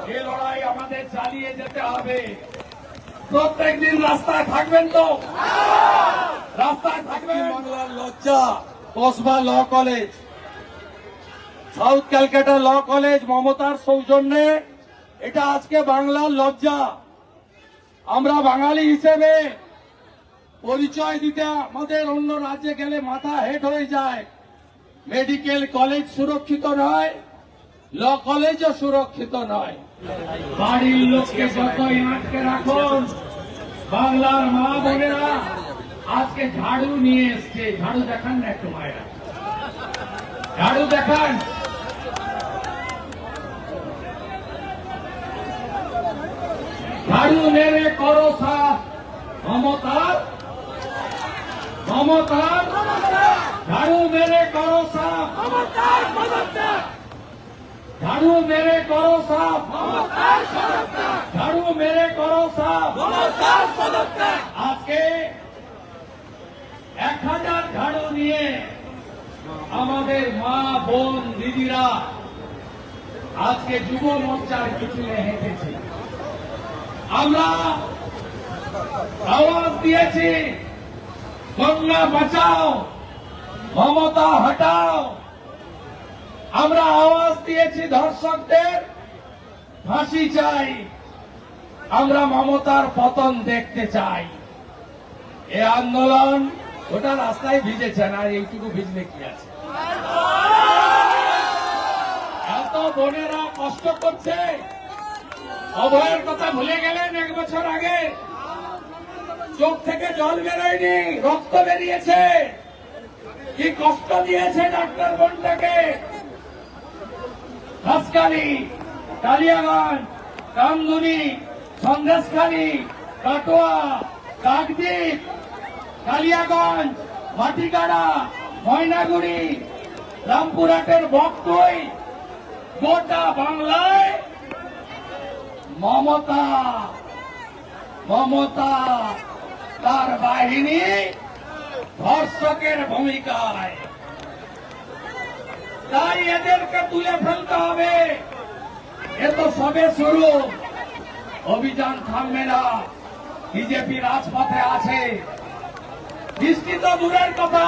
এই লড়াই আমাদের চালিয়ে যেতে হবে। প্রত্যেকদিন রাস্তায় থাকবেন তো? রাস্তায় থাকবেন। বাংলার লজ্জা Kasba law college, south Calcutta law college মমতার সৌজন্যে এটা আজকে বাংলার লজ্জা। আমরা বাঙালি হিসেবে পরিচয় দিতে আমাদের অন্য রাজ্যে গেলে মাথা হেট হয়ে যায়। মেডিকেল কলেজ সুরক্ষিত নয়, ল কলেজও সুরক্ষিত নয়। বাড়ির লোককে যতই আটকে রাখুন, বাংলার মা বোনেরা আজকে ঝাড়ু নিয়ে এসছে। ঝাড়ু দেখান না একটু মায়েরা, ঝাড়ু দেখান। ঝাড়ু মেরে করো সাফ মমতার, মমতার ঝাড়ু মেরে করো সাফ, ঝাড়ু মেরে করো সাফ, ঝাড়ু মেরে করো সাফ। আজকে 1000 ঝাড়ু নিয়ে আমাদের মা বোন দিদিরা আজকে যুব মোর্চার পিছনে হেঁটেছে। আমরা আওয়াজ দিয়েছি গঙ্গা বাঁচাও, মমতা হটাও। আমরা আওয়াজ দিয়েছি ধর্ষকদের ফাঁসি চাই, আমরা মমতার পতন দেখতে চাই। এ আন্দোলন ওটা রাস্তায় ভিজেছে না, এইটুকু ভিজলে কি আছে? এত বোনেরা কষ্ট করছে, অভয়ের কথা ভুলে গেলেন 1 বছর আগে? চোখ থেকে জল বেরোয়নি, রক্ত বেরিয়েছে। কি কষ্ট দিয়েছে ডাক্তার বোনটাকে। হাসখালি, কালিয়াগঞ্জ, কামদুনি, সন্দেশখালী, কাটোয়া, কাকদ্বীপ, কালিয়াগঞ্জ, মাটিগাড়া, ময়নাগুড়ি, রামপুরহাটের বকটুই, গোটা বাংলায় মমতা, মমতা তার বাহিনী ধর্ষকের ভূমিকায়। তাই এদেরকে তুলে ফেলতে হবে। এ তো সবে শুরু, অভিযান থামবে না। বিজেপি রাজপথে আছে, বৃষ্টি তো দূরের কথা,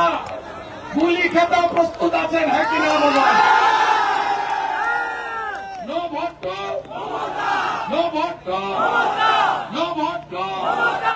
গুলি খেতেও প্রস্তুত আছেন, হ্যাঁ কিনা বলো? No vote, no vote, no vote.